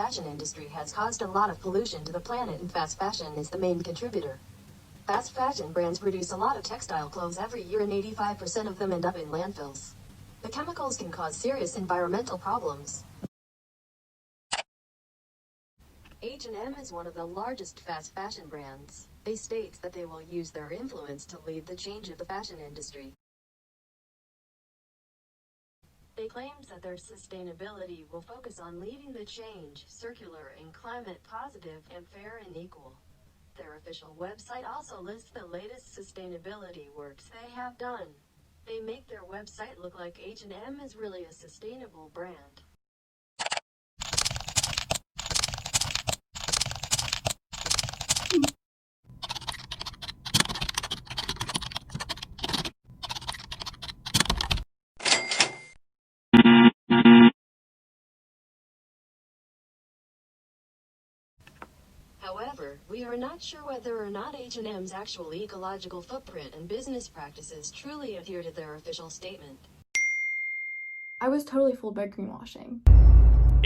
fashion industry has caused a lot of pollution to the planet, and fast fashion is the main contributor. Fast fashion brands produce a lot of textile clothes every year, and 85% of them end up in landfills. The chemicals can cause serious environmental problems. H&M is one of the largest fast fashion brands. They state that they will use their influence to lead the change of the fashion industry. They claim that their sustainability will focus on leading the change, circular and climate positive and fair and equal. Their official website also lists the latest sustainability works they have done. They make their website look like H&M is really a sustainable brand. However, we are not sure whether or not H&M's actual ecological footprint and business practices truly adhere to their official statement. I was totally fooled by greenwashing.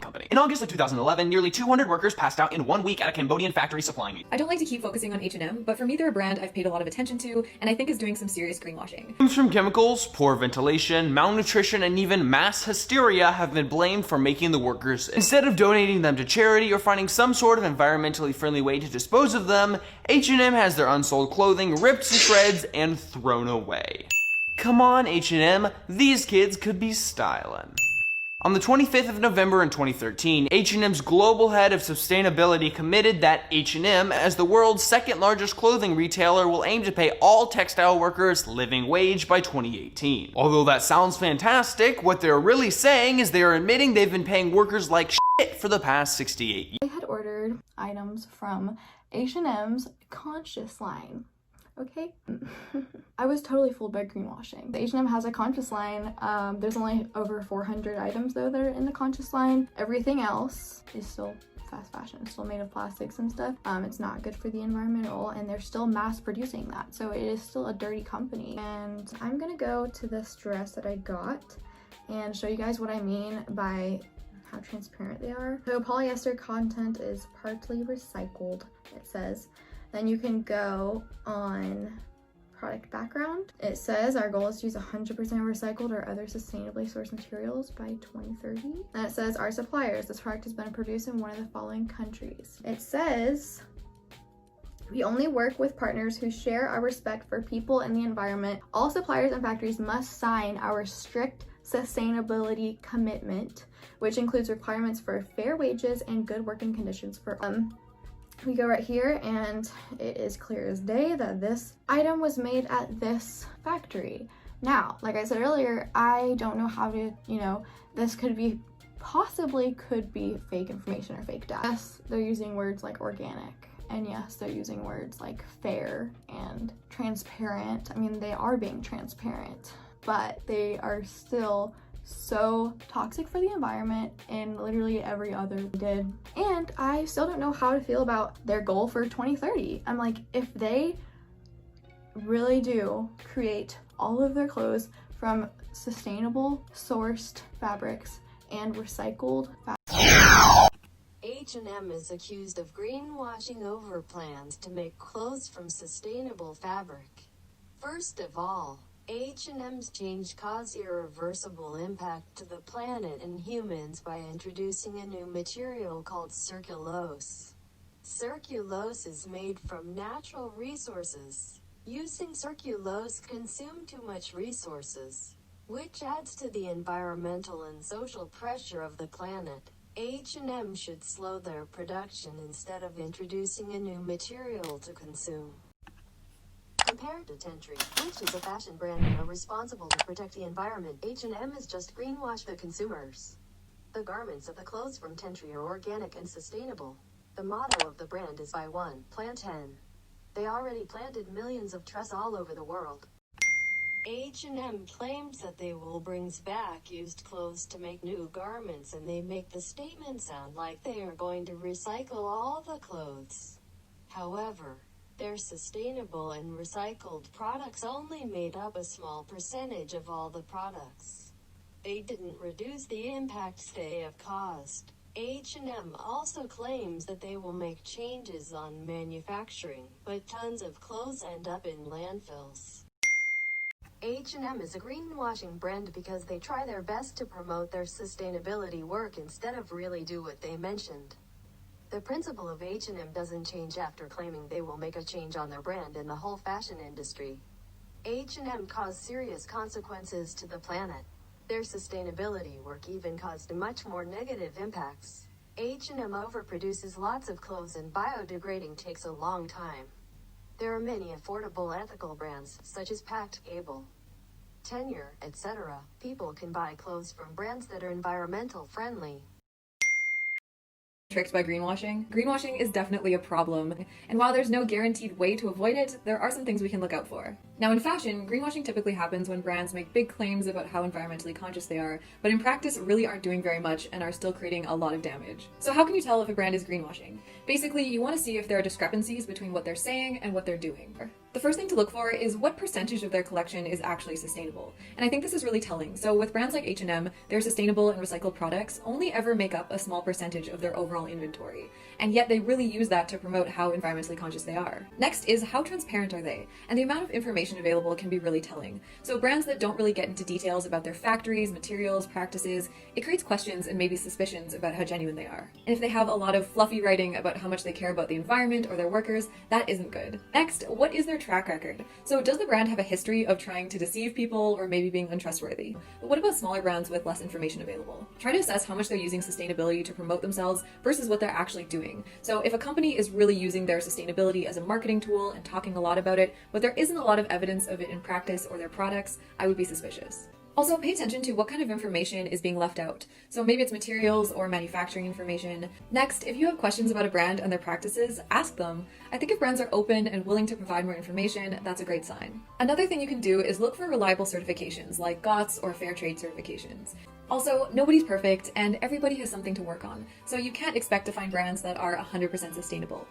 Company. In August of 2011, nearly 200 workers passed out in 1 week at a Cambodian factory supplying meat. I don't like to keep focusing on H&M, but for me they're a brand I've paid a lot of attention to and I think is doing some serious greenwashing. Claims from chemicals, poor ventilation, malnutrition, and even mass hysteria have been blamed for making the workers sick. Instead of donating them to charity or finding some sort of environmentally friendly way to dispose of them, H&M has their unsold clothing ripped to shreds and thrown away. Come on, H&M, these kids could be stylin'. On the 25th of November in 2013, H&M's global head of sustainability committed that H&M, as the world's second largest clothing retailer, will aim to pay all textile workers living wage by 2018. Although that sounds fantastic, what they're really saying is they are admitting they've been paying workers like shit for the past 68 years. I had ordered items from H&M's Conscious line. Okay. I was totally fooled by greenwashing. The H&M has a Conscious line. There's only over 400 items though that are in the Conscious line. Everything else is still fast fashion. It's still made of plastics and stuff. It's not good for the environment at all, and they're still mass producing that. So it is still a dirty company. And I'm gonna go to this dress that I got and show you guys what I mean by how transparent they are. So polyester content is partly recycled, it says. Then you can go on product background. It says our goal is to use 100% recycled or other sustainably sourced materials by 2030. And it says our suppliers. This product has been produced in one of the following countries. It says we only work with partners who share our respect for people and the environment. All suppliers and factories must sign our strict sustainability commitment, which includes requirements for fair wages and good working conditions for we go right here and it is clear as day that this item was made at this factory. Now, like I said earlier, I don't know how to, this could be fake information or fake data. Yes, they're using words like organic, and yes, they're using words like fair and transparent. I mean, they are being transparent, but they are still so toxic for the environment in literally every other did. And I still don't know how to feel about their goal for 2030. I'm like, if they really do create all of their clothes from sustainable sourced fabrics and recycled H&M is accused of greenwashing over plans to make clothes from sustainable fabric. First of all, H&M's change caused irreversible impact to the planet and humans by introducing a new material called circulose. Circulose is made from natural resources. Using circulose consumes too much resources, which adds to the environmental and social pressure of the planet. H&M should slow their production instead of introducing a new material to consume. Compared to Tentry, which is a fashion brand and are responsible to protect the environment, H&M is just greenwash the consumers. The garments of the clothes from Tentry are organic and sustainable. The motto of the brand is buy one, plant 10. They already planted millions of trees all over the world. H&M claims that they will bring back used clothes to make new garments, and they make the statement sound like they are going to recycle all the clothes. However, their sustainable and recycled products only made up a small percentage of all the products. They didn't reduce the impact they have caused. H&M also claims that they will make changes on manufacturing, but tons of clothes end up in landfills. H&M is a greenwashing brand because they try their best to promote their sustainability work instead of really do what they mentioned. The principle of H&M doesn't change after claiming they will make a change on their brand and the whole fashion industry. H&M caused serious consequences to the planet. Their sustainability work even caused much more negative impacts. H&M overproduces lots of clothes and biodegrading takes a long time. There are many affordable ethical brands, such as Pact Cable, Tenure, etc. People can buy clothes from brands that are environmental friendly. Tricked by greenwashing. Greenwashing is definitely a problem, and while there's no guaranteed way to avoid it, there are some things we can look out for. Now in fashion, greenwashing typically happens when brands make big claims about how environmentally conscious they are, but in practice really aren't doing very much and are still creating a lot of damage. So how can you tell if a brand is greenwashing? Basically, you want to see if there are discrepancies between what they're saying and what they're doing. The first thing to look for is what percentage of their collection is actually sustainable. And I think this is really telling. So with brands like H&M, their sustainable and recycled products only ever make up a small percentage of their overall inventory. And yet they really use that to promote how environmentally conscious they are. Next is how transparent are they? And the amount of information available can be really telling. So brands that don't really get into details about their factories, materials, practices, it creates questions and maybe suspicions about how genuine they are. And if they have a lot of fluffy writing about how much they care about the environment or their workers, that isn't good. Next, what is their track record? So does the brand have a history of trying to deceive people or maybe being untrustworthy? But what about smaller brands with less information available? Try to assess how much they're using sustainability to promote themselves versus what they're actually doing. So if a company is really using their sustainability as a marketing tool and talking a lot about it, but there isn't a lot of evidence of it in practice or their products, I would be suspicious. Also, pay attention to what kind of information is being left out. So maybe it's materials or manufacturing information. Next, if you have questions about a brand and their practices, ask them. I think if brands are open and willing to provide more information, that's a great sign. Another thing you can do is look for reliable certifications like GOTS or Fair Trade certifications. Also, nobody's perfect and everybody has something to work on, so you can't expect to find brands that are 100% sustainable.